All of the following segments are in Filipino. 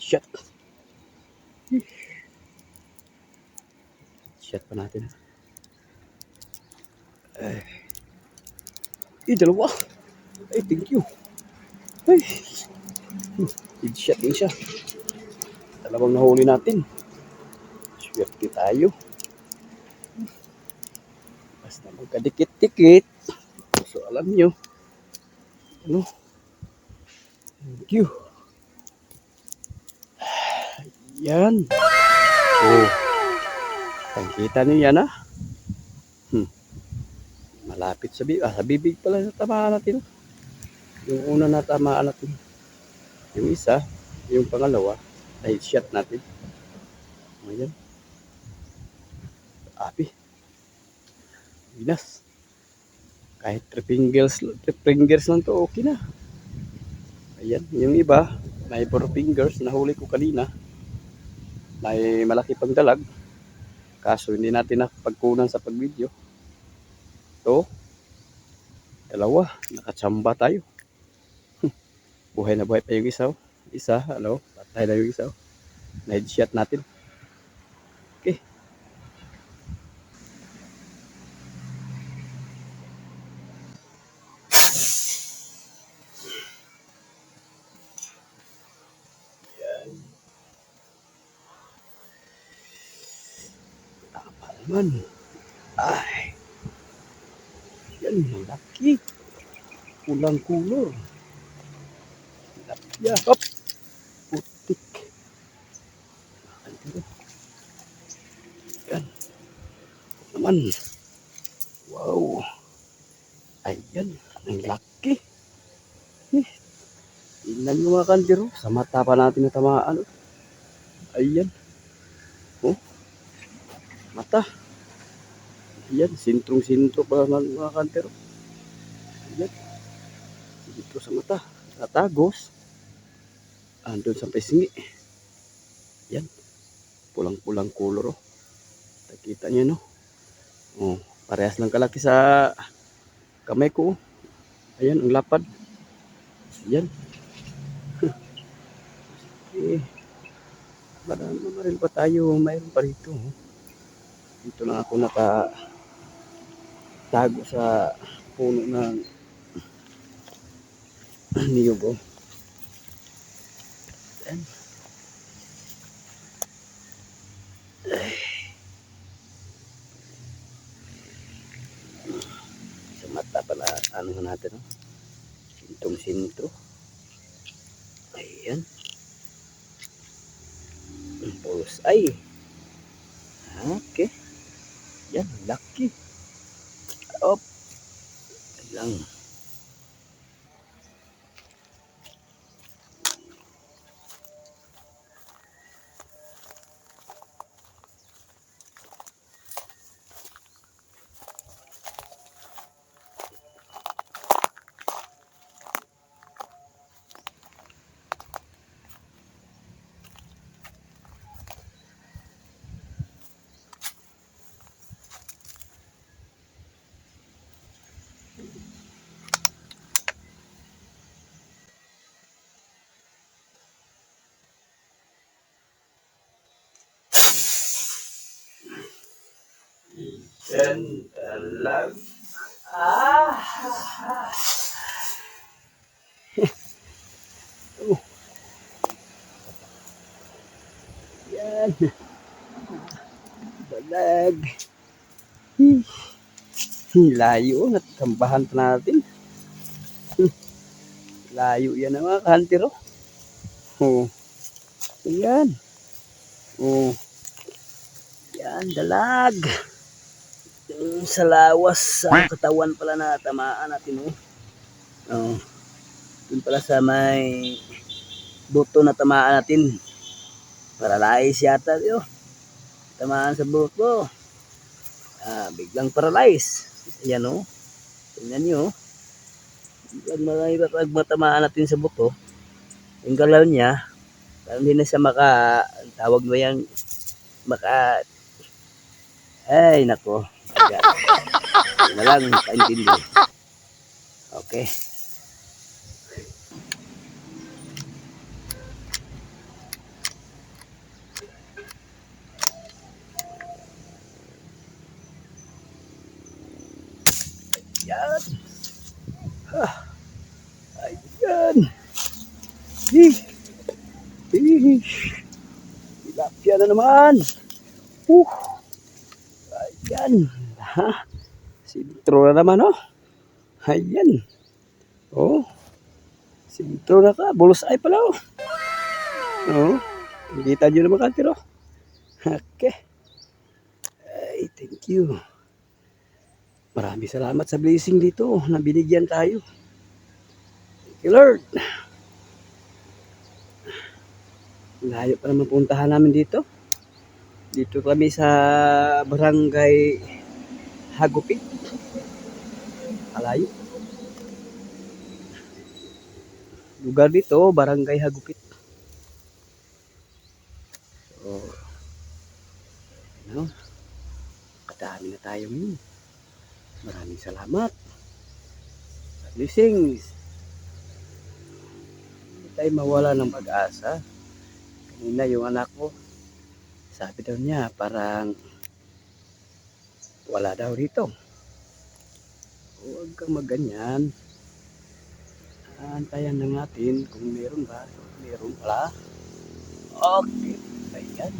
Shot. Shot pa natin. Dalawa. Ay, thank you. Ay. Headshot din siya. Dalawang nahuli natin. Swerte tayo. Basta magkadikit-dikit. So, alam nyo. Ano? Thank you. Yan. Oh. Kita nyo yan, ha? Malapit sa bibig. Sa bibig pala natamaan natin. Yung una natamaan natin. Yung isa, yung pangalawa, ay shot natin. Ayan. Api. Binas. Kahit 3 fingers lang to, okay na. Ayan. Yung iba, may 4 fingers. Nahuli ko kanina. May malaki pang dalag. Kaso hindi natin nakapagkunan sa pag-video. To, dalawa. Nakatsamba tayo. Buhay na buhay pa yung isa. Isa, ano, patay na yung isa. Na-headshot natin. Okay. Yan. Tama naman. Ay. Yan, malaki. Kulang kulor. Ya, hop. Putik. Yan. Naman. Wow. Ayan. Ang laki. Tingnan nyo mga kandiro. Sa mata pa natin natamaan. Ayan. Oh. Mata. Ayan. Sintrong-sintro pa naman mga kandiro. Ayan. Dito sa mata. Natagos. Andun sa pisngi. Ayan. Pulang-pulang kulor. Oh. Nakita nyo, no? Oh. Parehas lang kalaki sa kamay ko. Ayan. Ang lapad. Ayan. Okay. Maril pa tayo. Mayroon pa rito. Dito lang ako nakatago sa puno ng niyog. Ayan. Sa mata pala, ano natin, no? Sintong-sintro. Ayan. Pulse ay. Okay. Yan, lucky. Op. Lang. Yan, talag. Oh. Yan. Talag. Layo, natambahan pa natin. Layo yan ang mga kantiro. Oh. Yan. Oh. Yan, dalag. Sa lawas sa katawan pala na tamaan natin. Oh. Yun pala sa may buto na tamaan natin. Paralyze yata yun. Tamaan sa buto. Biglang paralyze. Ayan o. Tingnan nyo. Pag matamaan natin sa buto, yung galaw niya, parang hindi na siya tawag mo yan, ay nako. Hindi na lang, kaintindi. Okay. Yan. Ayan. Hih. Hih. Tilapia na naman. Ayan. Ha? Sintro na naman, oh. Ayan. Oh. Sintro na ka. Bulos ay pala, oh. Oh. Kita nyo naman kantir, oh. Okay. Ay, thank you. Maraming salamat sa blessing dito na binigyan tayo. Thank you, Lord. Layo pa naman puntahan namin dito. Dito kami sa Barangay Hagupit. Alayo. Lugar dito, Barangay Hagupit. So, ano? Kadami na tayo ngayon. Maraming salamat. Blessings. Hindi tayo mawala ng pag-asa. Kanina yung anak ko, sabi daw niya parang wala daw dito. Huwag kang magganyan. Antayan lang natin kung meron ba. Meron pala. Okay. Ayan.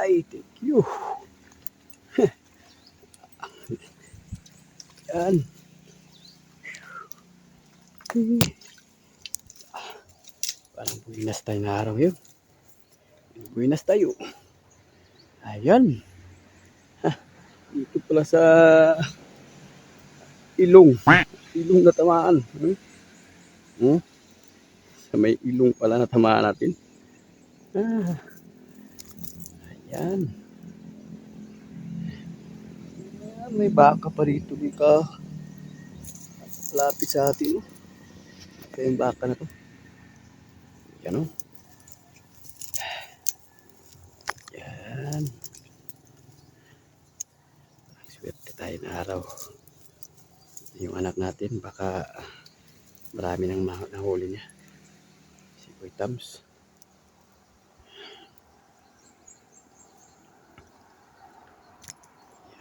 Ay, thank you. Yan. Parang buwinas tayo na araw yun. Buwinas tayo. Ayan. Dito pala sa ilong. Ilong na tamaan. Sa may ilong pala na tamaan natin. Ayan. May baka pa rito. Di ka lapit sa atin. Kaya yung baka na to. Yan o. Yan. Swerte tayo na araw. Yung anak natin baka marami nang nahuli niya. Si Boy Tams.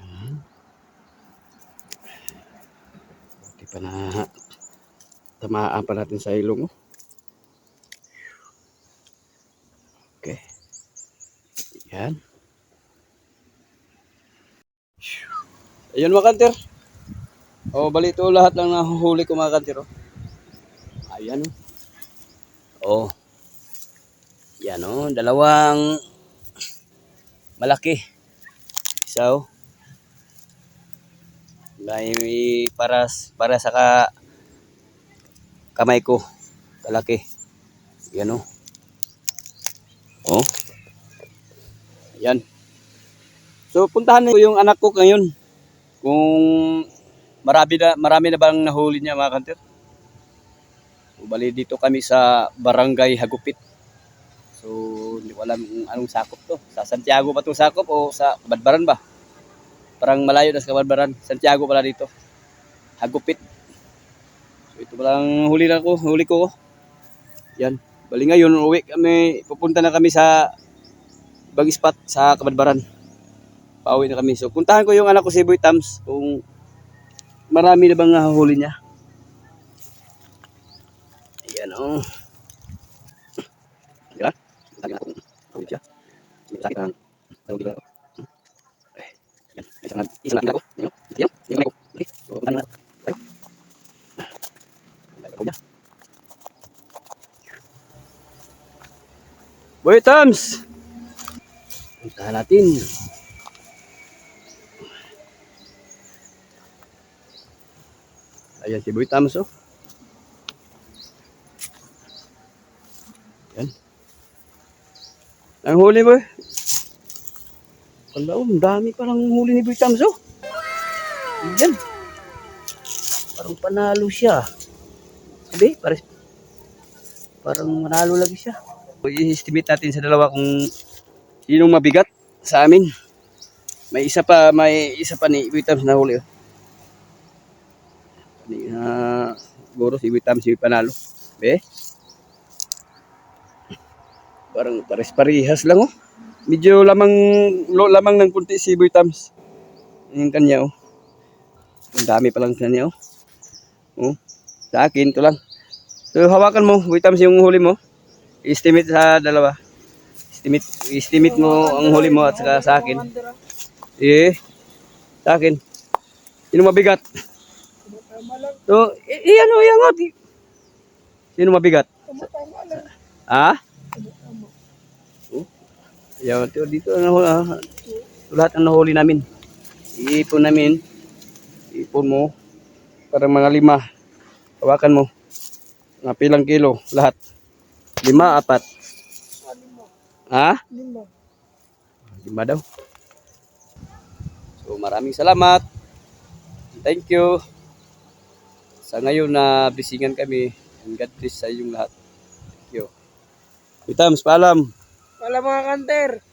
Yan. Buti pa na tamaan pa natin sa ilong. Okay. Yan. Ayun mga kanter. O bali ito lahat lang nahuhuli ko mga kanter. Ayan. O. Yan o. Dalawang malaki. Isa o. May para sa kamay ko. Kalaki. Yan o. O. Yan. So puntahan ko yung anak ko ngayon. Kung marami na bang nahuli niya mga kanter. So, bali dito kami sa Barangay Hagupit. So hindi ko alam kung anong sakop to. Sa Santiago ba itong sakop o sa Kabadbaran ba? Parang malayo na sa Kabadbaran. Santiago pala dito. Hagupit. So ito palang huli ko. Yan. Bali ngayon uwi kami. Pupunta na kami sa ibang spot sa Kabadbaran. Pauwi na kami. So puntahan ko yung anak ko si Boy Tams kung marami na bang nahuli niya. Ayan o. Diba? Lagi na akong huli siya. Sakit ang huli ko. Ayan. Isang lang ako. Ayan. Ayan ako. Okay. So puntahan na. Tayo. Boy Tams! Puntahan natin. Ayan si Boy Tams oh. Ayan. Ang huli boy. Ang dami pa lang huli ni Boy Tams oh. Ayan. Parang panalo siya. Sabi, parang manalo lagi siya. I-estimate natin sa dalawa kung sinong mabigat sa amin. May isa pa ni Boy Tams na huli oh. Siguro si Witam si Panalo. Be? Parang pares-parihas lang oh. Medyo lamang ng kunti si Witams. Yung kanya oh. Ang dami pa lang kanya oh. Oh. Sa akin to lang. So hawakan mo, Witams yung huli mo. Estimate sa dalawa. Estimate mo ang huli mo at saka sa akin. Eh, sa akin. Sino mabigat? So, ano yan? Sino mabigat? Ah? Oh, yan, dito lahat ang nahuli namin. Iipon namin. Iipon mo. Parang mga 5. Hawakan mo. Mga pilang kilo lahat. 5, 4. Ha? 5 daw. So maraming salamat. Thank you. Sa ngayon na bisingan kami. And God bless sa inyong lahat. Thank you. Witams, paalam. Wala mga kanter.